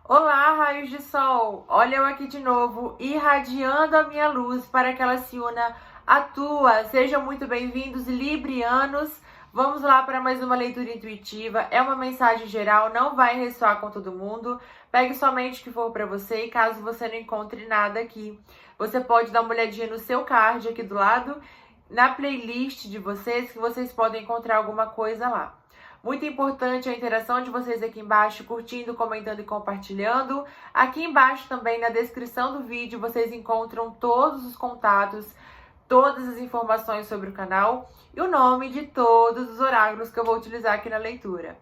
Olá, raios de sol! Olha eu aqui de novo, irradiando a minha luz para que ela se una à tua. Sejam muito bem-vindos, librianos. Vamos lá para mais uma leitura intuitiva. É uma mensagem geral, não vai ressoar com todo mundo. Pegue somente o que for para você e caso você não encontre nada aqui, você pode dar uma olhadinha no seu card aqui do lado, na playlist de vocês, que vocês podem encontrar alguma coisa lá. Muito importante a interação de vocês aqui embaixo, curtindo, comentando e compartilhando. Aqui embaixo também, na descrição do vídeo, vocês encontram todos os contatos, todas as informações sobre o canal e o nome de todos os oráculos que eu vou utilizar aqui na leitura.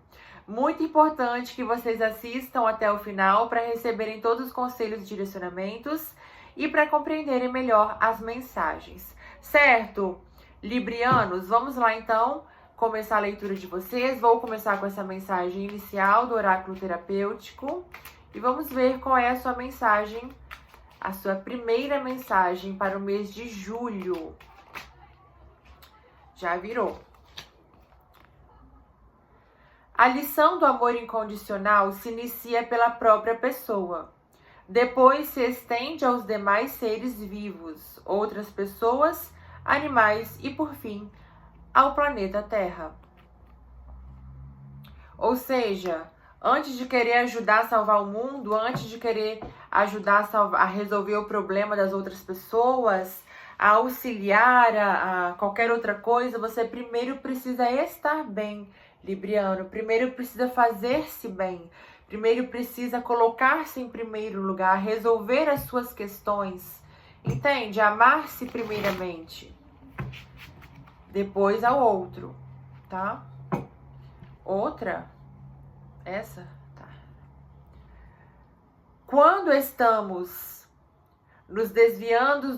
Muito importante que vocês assistam até o final para receberem todos os conselhos e direcionamentos e para compreenderem melhor as mensagens. Certo? Librianos, vamos lá então começar a leitura de vocês. Vou começar com essa mensagem inicial do oráculo terapêutico e vamos ver qual é a sua mensagem, a sua primeira mensagem para o mês de julho. Já virou. A lição do amor incondicional se inicia pela própria pessoa. Depois se estende aos demais seres vivos, outras pessoas, animais e, por fim, ao planeta Terra. Ou seja, antes de querer ajudar a salvar o mundo, antes de querer ajudar a resolver o problema das outras pessoas, a auxiliar a qualquer outra coisa, você primeiro precisa estar bem, Libriano. Primeiro precisa fazer-se bem. Primeiro precisa colocar-se em primeiro lugar, resolver as suas questões. Entende? Amar-se primeiramente. Depois ao outro, tá? Outra, essa, tá. Quando estamos nos desviando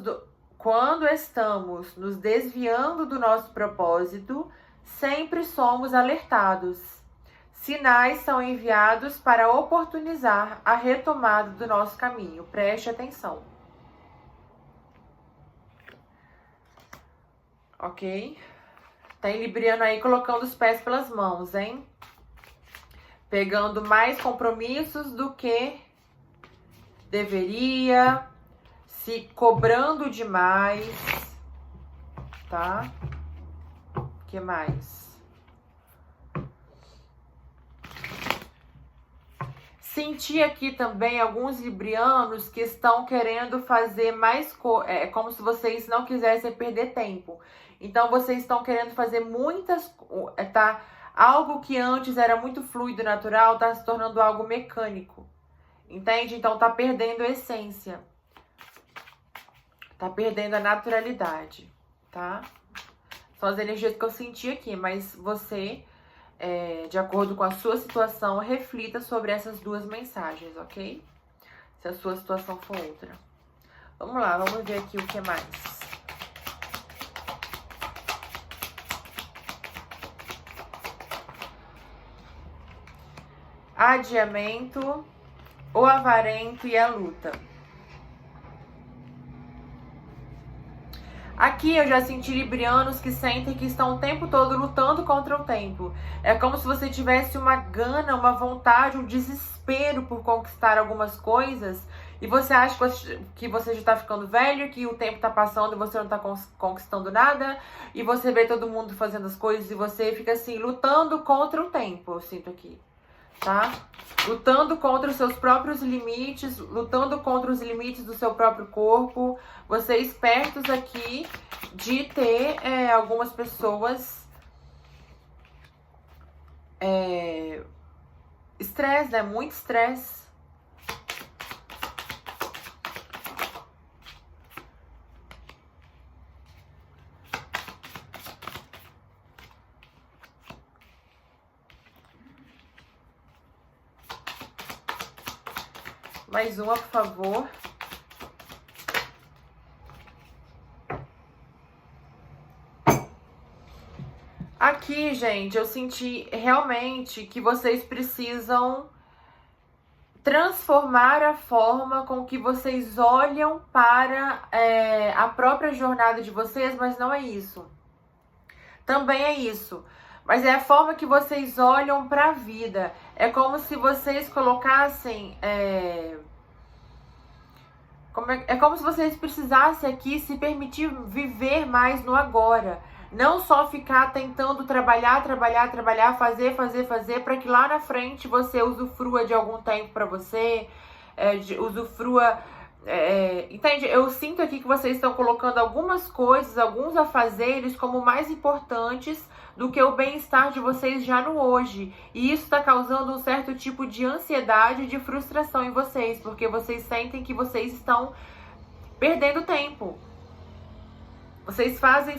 do nosso propósito, sempre somos alertados. Sinais são enviados para oportunizar a retomada do nosso caminho. Preste atenção. Ok? Tá em libriano aí colocando os pés pelas mãos, hein? Pegando mais compromissos do que deveria, se cobrando demais, tá? O que mais? Senti aqui também alguns librianos que estão querendo fazer mais é como se vocês não quisessem perder tempo. Então, vocês estão querendo fazer muitas... tá? Algo que antes era muito fluido, natural, tá se tornando algo mecânico. Entende? Então, tá perdendo a essência. Tá perdendo a naturalidade, tá? São as energias que eu senti aqui, mas você... de acordo com a sua situação, reflita sobre essas duas mensagens, ok? Se a sua situação for outra. Vamos lá, vamos ver aqui o que mais. Adiamento, o avarento e a luta. Aqui eu já senti librianos que sentem que estão o tempo todo lutando contra o tempo. É como se você tivesse uma gana, uma vontade, um desespero por conquistar algumas coisas. E você acha que você já está ficando velho, que o tempo está passando e você não está conquistando nada. E você vê todo mundo fazendo as coisas e você fica assim, lutando contra o tempo, eu sinto aqui. Tá? Lutando contra os seus próprios limites, lutando contra os limites do seu próprio corpo. Vocês pertos aqui de ter algumas pessoas estresse, né? Muito estresse. Mais uma, por favor. Aqui, gente, eu senti realmente que vocês precisam transformar a forma com que vocês olham para a própria jornada de vocês, mas não é isso. Também é isso. Mas é a forma que vocês olham para a vida. É como se vocês colocassem... É como se vocês precisassem aqui se permitir viver mais no agora. Não só ficar tentando trabalhar, fazer, para que lá na frente você usufrua de algum tempo para você, usufrua... entende? Eu sinto aqui que vocês estão colocando algumas coisas, alguns afazeres como mais importantes do que o bem-estar de vocês já no hoje. E isso está causando um certo tipo de ansiedade e de frustração em vocês, porque vocês sentem que vocês estão perdendo tempo. Vocês fazem,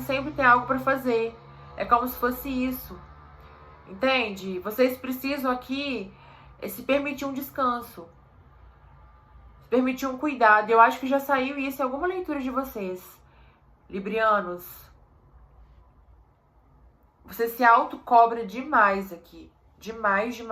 sempre tem algo para fazer. É como se fosse isso. Entende? Vocês precisam aqui se permitir um descanso. Se permitir um cuidado. Eu acho que já saiu isso em alguma leitura de vocês, librianos. Você se autocobra demais aqui. Demais.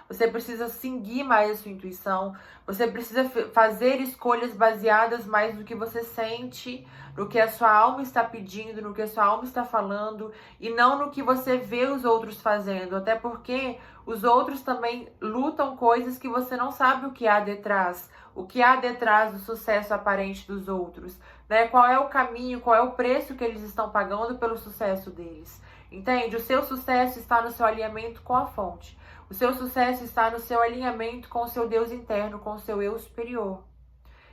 Você precisa seguir mais a sua intuição. Você precisa fazer escolhas baseadas mais no que você sente, no que a sua alma está pedindo, no que a sua alma está falando, e não no que você vê os outros fazendo. Até porque os outros também lutam coisas que você não sabe o que há detrás. O que há detrás do sucesso aparente dos outros, né? Qual é o caminho, qual é o preço que eles estão pagando pelo sucesso deles. Entende? O seu sucesso está no seu alinhamento com a fonte. O seu sucesso está no seu alinhamento com o seu Deus interno, com o seu eu superior.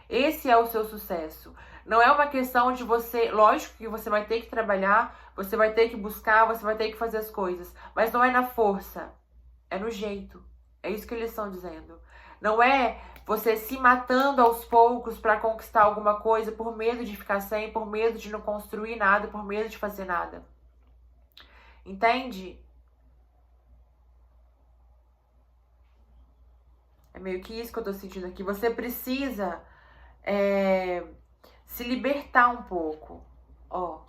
Esse é o seu sucesso. Não é uma questão de você... Lógico que você vai ter que trabalhar, você vai ter que buscar, você vai ter que fazer as coisas. Mas não é na força, é no jeito. É isso que eles estão dizendo. Não é você se matando aos poucos para conquistar alguma coisa por medo de ficar sem, por medo de não construir nada, por medo de fazer nada. Entende? É meio que isso que eu tô sentindo aqui. Você precisa se libertar um pouco. Ó.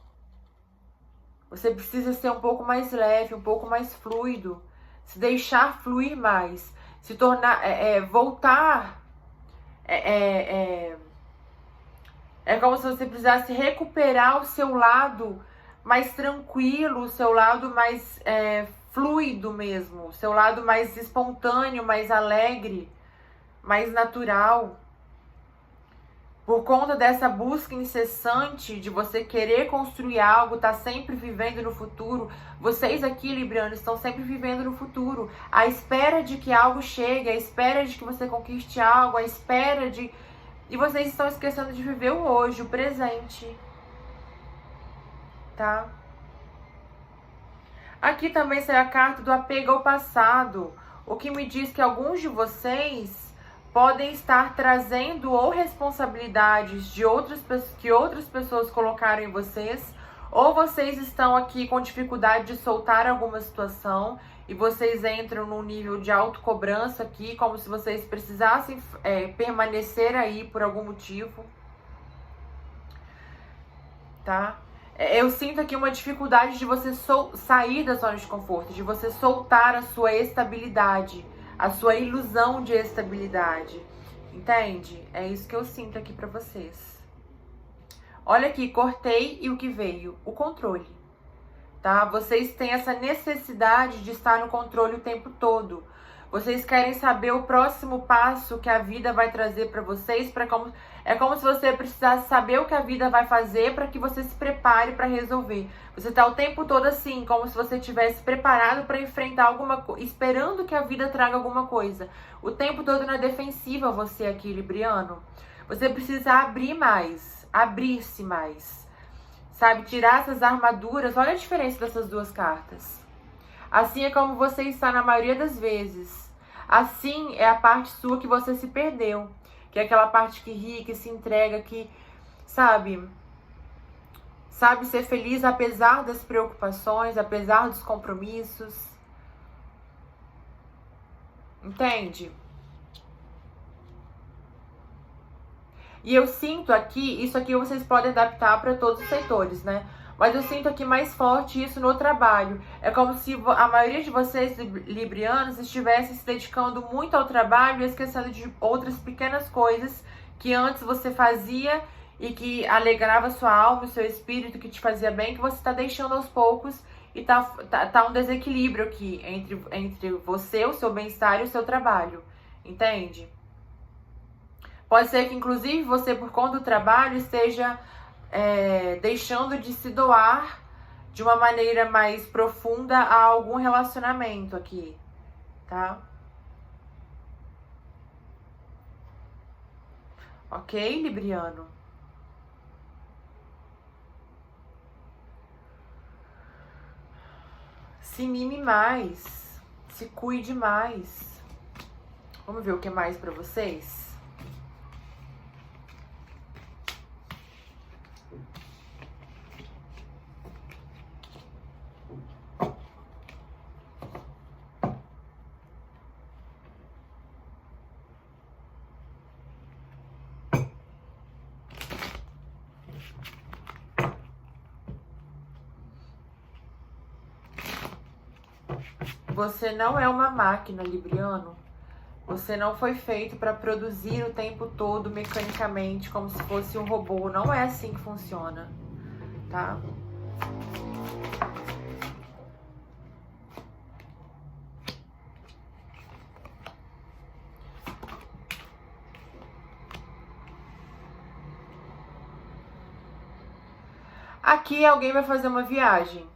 Você precisa ser um pouco mais leve, um pouco mais fluido. Se deixar fluir mais. Se tornar... voltar... É como se você precisasse recuperar o seu lado mais tranquilo, o seu lado mais fluido mesmo, o seu lado mais espontâneo, mais alegre, mais natural. Por conta dessa busca incessante de você querer construir algo, tá sempre vivendo no futuro. Vocês aqui, librianos, estão sempre vivendo no futuro. À espera de que algo chegue, à espera de que você conquiste algo, à espera de... E vocês estão esquecendo de viver o hoje, o presente. Tá? Aqui também sai a carta do apego ao passado, o que me diz que alguns de vocês podem estar trazendo ou responsabilidades de que outras pessoas colocaram em vocês, ou vocês estão aqui com dificuldade de soltar alguma situação e vocês entram num nível de autocobrança aqui, como se vocês precisassem permanecer aí por algum motivo. Tá? Eu sinto aqui uma dificuldade de você sair da zona de conforto, de você soltar a sua estabilidade, a sua ilusão de estabilidade. Entende? É isso que eu sinto aqui pra vocês. Olha aqui, cortei e o que veio? O controle. Tá? Vocês têm essa necessidade de estar no controle o tempo todo. Vocês querem saber o próximo passo que a vida vai trazer para vocês, é como se você precisasse saber o que a vida vai fazer para que você se prepare para resolver. Você tá o tempo todo assim, como se você estivesse preparado para enfrentar alguma coisa, esperando que a vida traga alguma coisa. O tempo todo na defensiva, você aqui, libriano. Você precisa abrir mais, abrir-se mais. Sabe, tirar essas armaduras. Olha a diferença dessas duas cartas. Assim é como você está na maioria das vezes. Assim é a parte sua que você se perdeu. Que é aquela parte que ri, que se entrega, que, sabe ser feliz apesar das preocupações, apesar dos compromissos. Entende? E eu sinto aqui, isso aqui vocês podem adaptar para todos os setores, né? Mas eu sinto aqui mais forte isso no trabalho. É como se a maioria de vocês, librianos, estivessem se dedicando muito ao trabalho e esquecendo de outras pequenas coisas que antes você fazia e que alegrava sua alma, o seu espírito, que te fazia bem, que você está deixando aos poucos e tá um desequilíbrio aqui entre você, o seu bem-estar e o seu trabalho, entende? Pode ser que, inclusive, você, por conta do trabalho, esteja deixando de se doar de uma maneira mais profunda a algum relacionamento aqui, tá? Ok, Libriano? Se mime mais, se cuide mais. Vamos ver o que mais pra vocês? Você não é uma máquina, Libriano. Você não foi feito para produzir o tempo todo mecanicamente, como se fosse um robô. Não é assim que funciona, tá? Aqui alguém vai fazer uma viagem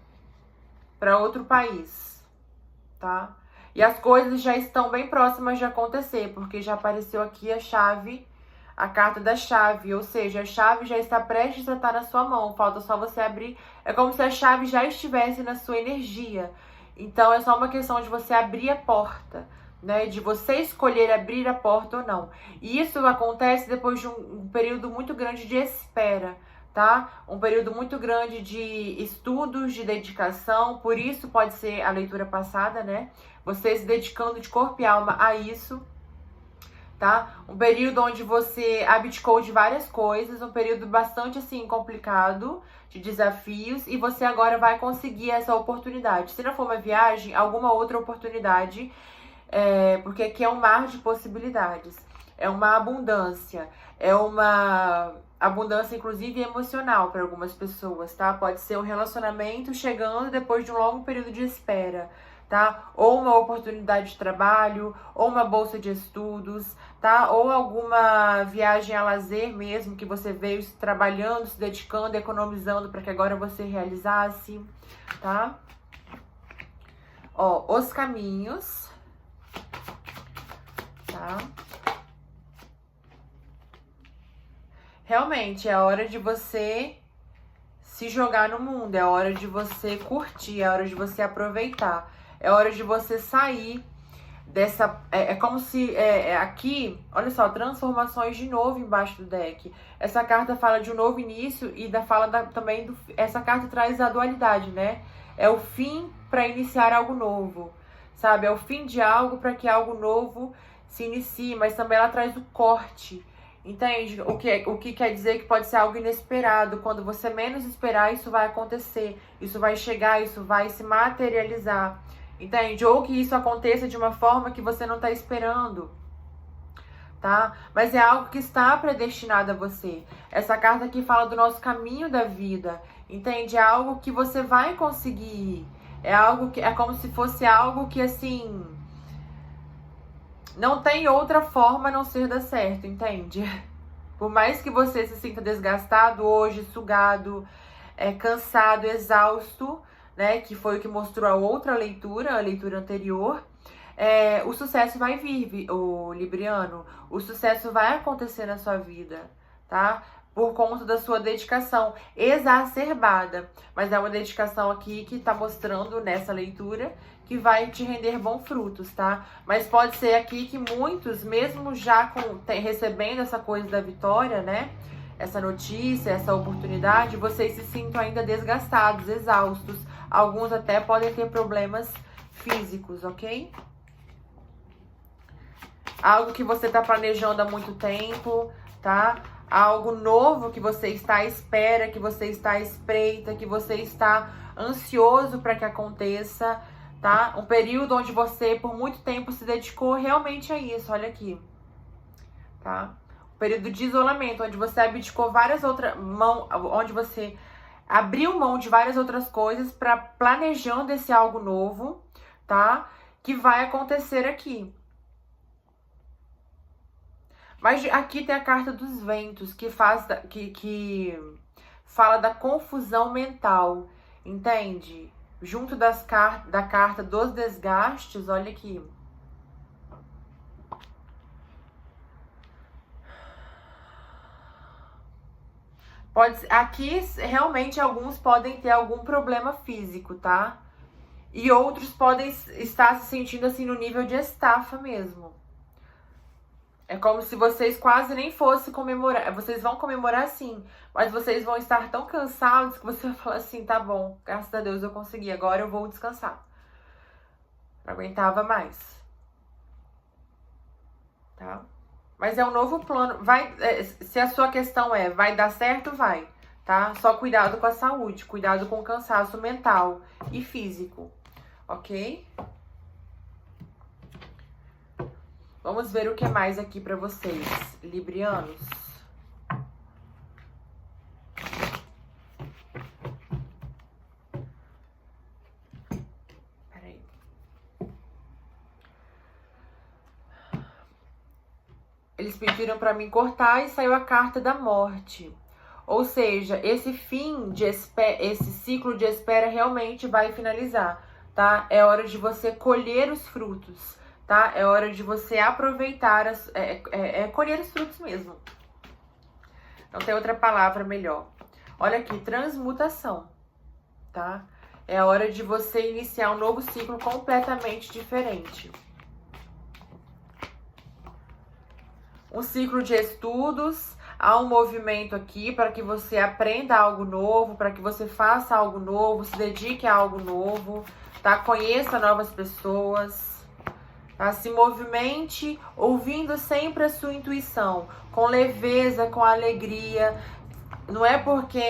para outro país, tá? E as coisas já estão bem próximas de acontecer, porque já apareceu aqui a chave, a carta da chave, ou seja, a chave já está prestes a estar na sua mão, falta só você abrir. É como se a chave já estivesse na sua energia. Então é só uma questão de você abrir a porta, né? De você escolher abrir a porta ou não. E isso acontece depois de um período muito grande de espera, tá? Um período muito grande de estudos, de dedicação, por isso pode ser a leitura passada, né? Você se dedicando de corpo e alma a isso, tá? Um período onde você abdicou de várias coisas, um período bastante, assim, complicado, de desafios, e você agora vai conseguir essa oportunidade. Se não for uma viagem, alguma outra oportunidade, porque aqui é um mar de possibilidades. É uma abundância, é uma abundância, inclusive, emocional para algumas pessoas, tá? Pode ser um relacionamento chegando depois de um longo período de espera, tá? Ou uma oportunidade de trabalho, ou uma bolsa de estudos, tá? Ou alguma viagem a lazer mesmo, que você veio trabalhando, se dedicando, economizando para que agora você realizasse, tá? Ó, os caminhos, tá? Realmente, é hora de você se jogar no mundo, é hora de você curtir, é hora de você aproveitar, é hora de você sair dessa... É como se aqui, olha só, transformações de novo embaixo do deck. Essa carta fala de um novo início e também essa carta traz a dualidade, né? É o fim para iniciar algo novo, sabe? É o fim de algo para que algo novo se inicie, mas também ela traz o corte. Entende? O que quer dizer que pode ser algo inesperado. Quando você menos esperar, isso vai acontecer. Isso vai chegar, isso vai se materializar. Entende? Ou que isso aconteça de uma forma que você não está esperando. Tá? Mas é algo que está predestinado a você. Essa carta aqui fala do nosso caminho da vida. Entende? É algo que você vai conseguir. É algo que é como se fosse algo que, assim, não tem outra forma a não ser dar certo, entende? Por mais que você se sinta desgastado hoje, sugado, cansado, exausto, né? Que foi o que mostrou a outra leitura, a leitura anterior. O sucesso vai vir, o Libriano. O sucesso vai acontecer na sua vida, tá? Por conta da sua dedicação exacerbada. Mas é uma dedicação aqui que tá mostrando nessa leitura que vai te render bons frutos, tá? Mas pode ser aqui que muitos, mesmo já recebendo essa coisa da vitória, né? Essa notícia, essa oportunidade, vocês se sintam ainda desgastados, exaustos. Alguns até podem ter problemas físicos, ok? Algo que você tá planejando há muito tempo, tá? Algo novo que você está à espera, que você está à espreita, que você está ansioso para que aconteça, tá? Um período onde você, por muito tempo, se dedicou realmente a isso, olha aqui, tá? Um período de isolamento, onde você abdicou várias outras onde você abriu mão de várias outras coisas para planejando esse algo novo, tá? Que vai acontecer aqui. Mas aqui tem a carta dos ventos, que fala da confusão mental, entende? Junto da carta dos desgastes, olha aqui. Aqui, realmente, alguns podem ter algum problema físico, tá? E outros podem estar se sentindo assim no nível de estafa mesmo. É como se vocês quase nem fossem comemorar. Vocês vão comemorar sim, mas vocês vão estar tão cansados que você vai falar assim, tá bom, graças a Deus eu consegui, agora eu vou descansar. Não aguentava mais. Tá? Mas é um novo plano. Se a sua questão vai dar certo, vai, tá? Só cuidado com a saúde, cuidado com o cansaço mental e físico, ok? Vamos ver o que mais aqui pra vocês, librianos. Peraí. Eles pediram pra mim cortar e saiu a carta da morte. Ou seja, esse ciclo de espera realmente vai finalizar, tá? É hora de você colher os frutos, tá? É hora de você aproveitar, colher os frutos mesmo. Não tem outra palavra melhor. Olha aqui, transmutação, tá? É hora de você iniciar um novo ciclo completamente diferente. Um ciclo de estudos, há um movimento aqui para que você aprenda algo novo, para que você faça algo novo, se dedique a algo novo, tá? Conheça novas pessoas, tá? Se movimente ouvindo sempre a sua intuição, com leveza, com alegria. Não é porque,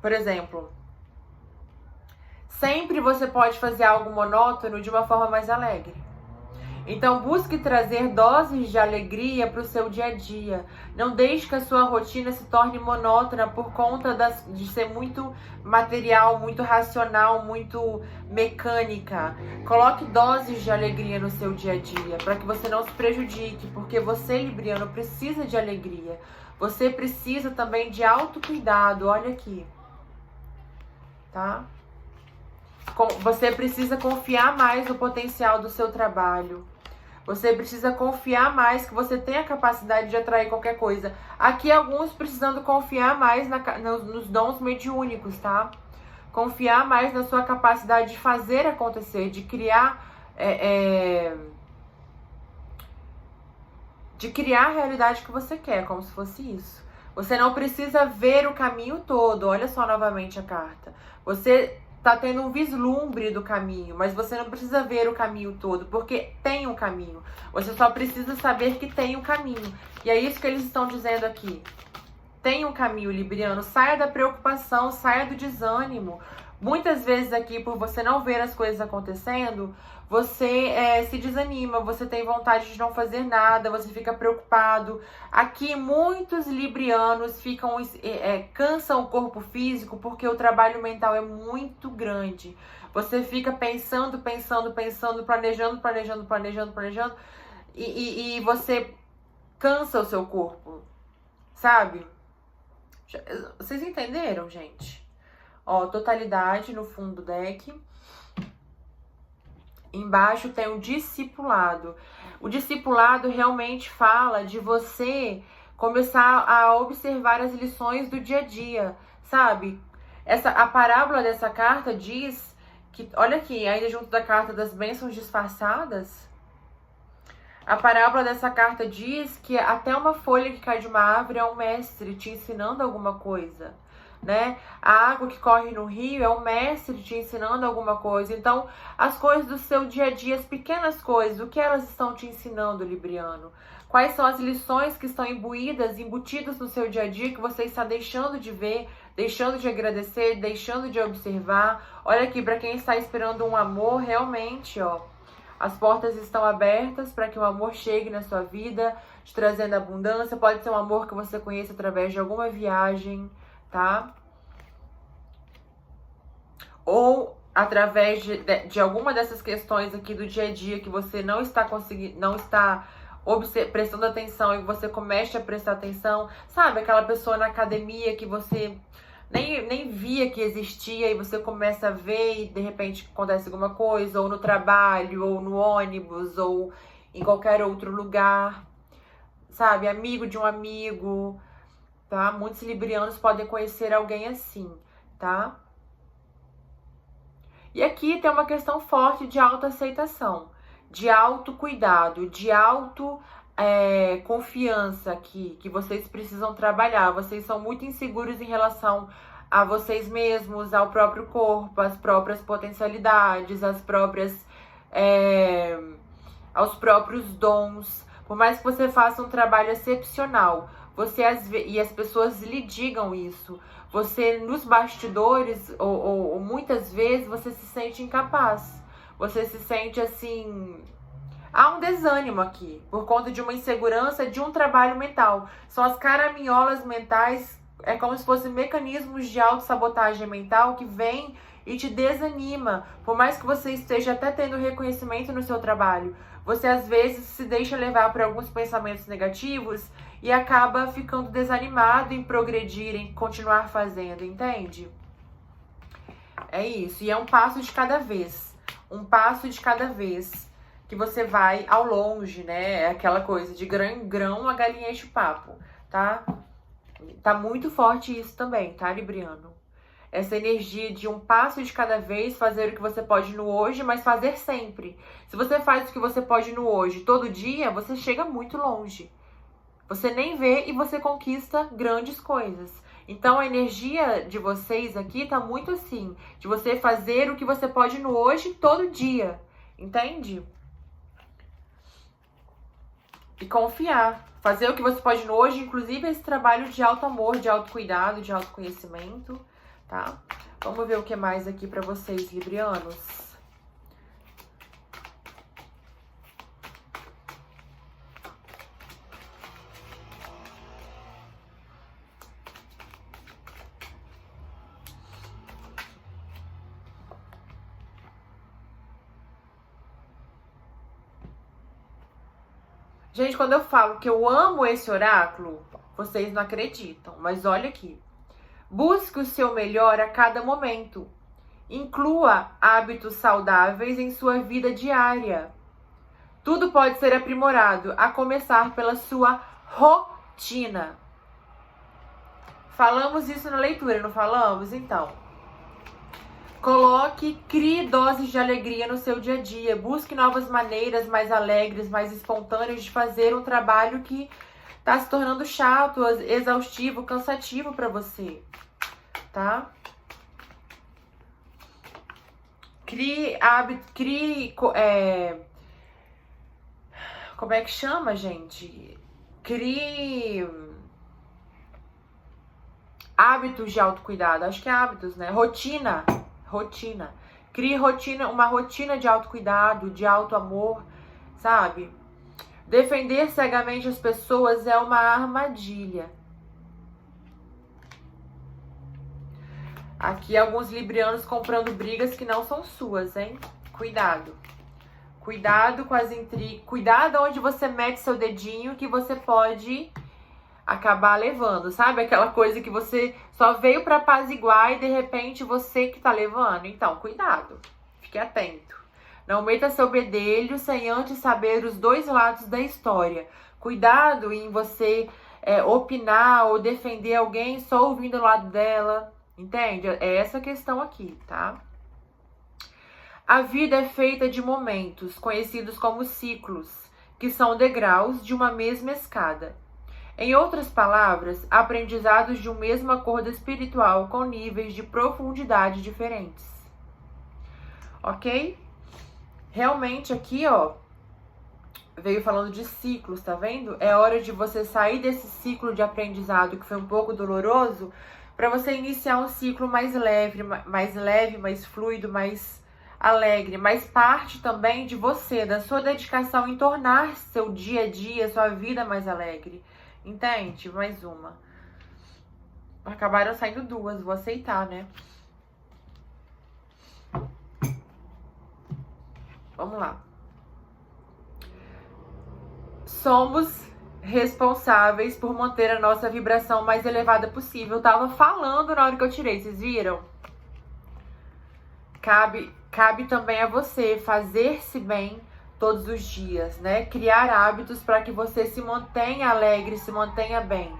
por exemplo, sempre você pode fazer algo monótono de uma forma mais alegre. Então, busque trazer doses de alegria para o seu dia a dia. Não deixe que a sua rotina se torne monótona por conta de ser muito material, muito racional, muito mecânica. Coloque doses de alegria no seu dia a dia, para que você não se prejudique, porque você, libriano, precisa de alegria. Você precisa também de autocuidado, olha aqui. Tá? Você precisa confiar mais no potencial do seu trabalho. Você precisa confiar mais que você tem a capacidade de atrair qualquer coisa. Aqui alguns precisando confiar mais nos dons mediúnicos, tá? Confiar mais na sua capacidade de fazer acontecer, de criar... de criar a realidade que você quer, como se fosse isso. Você não precisa ver o caminho todo. Olha só novamente a carta. Você tá tendo um vislumbre do caminho, mas você não precisa ver o caminho todo, porque tem um caminho. Você só precisa saber que tem um caminho. E é isso que eles estão dizendo aqui. Tem um caminho, libriano. Saia da preocupação, saia do desânimo. Muitas vezes aqui, por você não ver as coisas acontecendo, você se desanima, você tem vontade de não fazer nada, você fica preocupado. Aqui, muitos librianos cansam o corpo físico porque o trabalho mental é muito grande. Você fica pensando, planejando, e você cansa o seu corpo, sabe? Vocês entenderam, gente? Ó, totalidade no fundo do deck. Embaixo tem o discipulado. O discipulado realmente fala de você começar a observar as lições do dia a dia, sabe? A parábola dessa carta diz que, olha aqui, ainda junto da carta das bênçãos disfarçadas, a parábola dessa carta diz que até uma folha que cai de uma árvore é um mestre te ensinando alguma coisa, né? A água que corre no rio é um mestre te ensinando alguma coisa. Então, as coisas do seu dia a dia, as pequenas coisas, o que elas estão te ensinando, libriano? Quais são as lições que estão embutidas no seu dia a dia que você está deixando de ver, deixando de agradecer, deixando de observar? Olha aqui, para quem está esperando um amor, realmente, ó, as portas estão abertas para que o amor chegue na sua vida, te trazendo abundância. Pode ser um amor que você conheça através de alguma viagem, tá? ou através de alguma dessas questões aqui do dia a dia que você não está conseguindo, não está prestando atenção e você começa a prestar atenção, sabe? Aquela pessoa na academia que você nem via que existia e você começa a ver e de repente acontece alguma coisa, ou no trabalho, ou no ônibus, ou em qualquer outro lugar, sabe? Amigo de um amigo, tá? Muitos librianos podem conhecer alguém assim, tá? E aqui tem uma questão forte de autoaceitação, de autocuidado, de confiança que vocês precisam trabalhar. Vocês são muito inseguros em relação a vocês mesmos, ao próprio corpo, às próprias potencialidades, aos próprios dons. Por mais que você faça um trabalho excepcional, e as pessoas lhe digam isso, você nos bastidores, ou muitas vezes, você se sente incapaz. Você se sente assim... Há um desânimo aqui, por conta de uma insegurança, de um trabalho mental. São as caraminholas mentais, é como se fossem mecanismos de autossabotagem mental que vem e te desanima. Por mais que você esteja até tendo reconhecimento no seu trabalho, você às vezes se deixa levar por alguns pensamentos negativos e acaba ficando desanimado em progredir, em continuar fazendo, entende? É isso, e é um passo de cada vez. Um passo de cada vez que você vai ao longe, né? É aquela coisa de grão em grão a galinha enche o papo, tá? Tá muito forte isso também, tá, Libriano? Essa energia de um passo de cada vez, fazer o que você pode no hoje, mas fazer sempre. Se você faz o que você pode no hoje todo dia, você chega muito longe. Você nem vê e você conquista grandes coisas. Então a energia de vocês aqui tá muito assim, de você fazer o que você pode no hoje todo dia, entende? E confiar. Fazer o que você pode no hoje, inclusive esse trabalho de auto-amor, de autocuidado, de autoconhecimento, tá? Vamos ver o que mais aqui pra vocês, librianos. Gente, quando eu falo que eu amo esse oráculo, vocês não acreditam, mas olha aqui. Busque o seu melhor a cada momento. Inclua hábitos saudáveis em sua vida diária. Tudo pode ser aprimorado, a começar pela sua rotina. Falamos isso na leitura, não falamos? Então, crie doses de alegria no seu dia a dia. Busque novas maneiras mais alegres, mais espontâneas de fazer um trabalho que tá se tornando chato, exaustivo, cansativo para você, tá? Como é que chama, gente? Crie hábitos de autocuidado. Acho que é hábitos, né? Rotina. Crie uma rotina de autocuidado, de autoamor, sabe? Defender cegamente as pessoas é uma armadilha. Aqui alguns librianos comprando brigas que não são suas, hein? Cuidado. Cuidado com as intrigas. Cuidado onde você mete seu dedinho, que você pode acabar levando, sabe? Aquela coisa que você só veio pra apaziguar e de repente você que tá levando. Então, cuidado. Fique atento. Não meta seu bedelho sem antes saber os dois lados da história. Cuidado em você opinar ou defender alguém só ouvindo o lado dela. Entende? É essa questão aqui, tá? A vida é feita de momentos, conhecidos como ciclos, que são degraus de uma mesma escada. Em outras palavras, aprendizados de um mesmo acordo espiritual com níveis de profundidade diferentes. Ok? Realmente aqui, ó, veio falando de ciclos, tá vendo? É hora de você sair desse ciclo de aprendizado que foi um pouco doloroso, para você iniciar um ciclo mais leve, mais fluido, mais alegre, mais parte também de você, da sua dedicação em tornar seu dia a dia, sua vida mais alegre. Entende? Mais uma. Acabaram saindo duas, vou aceitar, né? Vamos lá. Somos responsáveis por manter a nossa vibração mais elevada possível. Eu tava falando na hora que eu tirei, vocês viram? Cabe também a você fazer-se bem todos os dias, né? Criar hábitos para que você se mantenha alegre, se mantenha bem.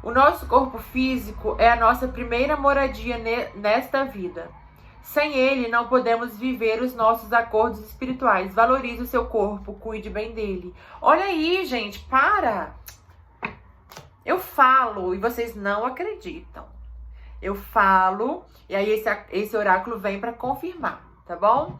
O nosso corpo físico é a nossa primeira moradia nesta vida. Sem ele, não podemos viver os nossos acordos espirituais. Valorize o seu corpo, cuide bem dele. Olha aí, gente, para! Eu falo e vocês não acreditam. Eu falo e aí esse oráculo vem para confirmar, tá bom?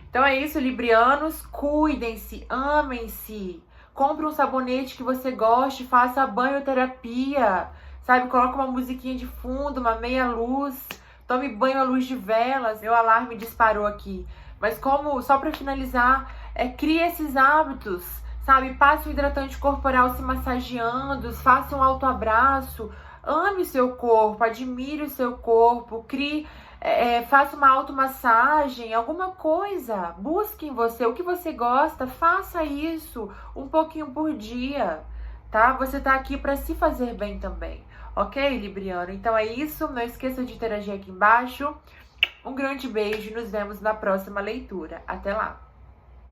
Então é isso, librianos, cuidem-se, amem-se. Compre um sabonete que você goste, faça banhoterapia, sabe? Coloca uma musiquinha de fundo, uma meia luz, tome banho à luz de velas. Meu alarme disparou aqui. Mas só para finalizar, crie esses hábitos, sabe? Passe um hidratante corporal se massageando, faça um autoabraço, ame o seu corpo, admire o seu corpo, faça uma automassagem, alguma coisa. Busque em você o que você gosta, faça isso um pouquinho por dia, tá? Você tá aqui para se fazer bem também, ok, Libriano? Então é isso, não esqueça de interagir aqui embaixo. Um grande beijo e nos vemos na próxima leitura. Até lá!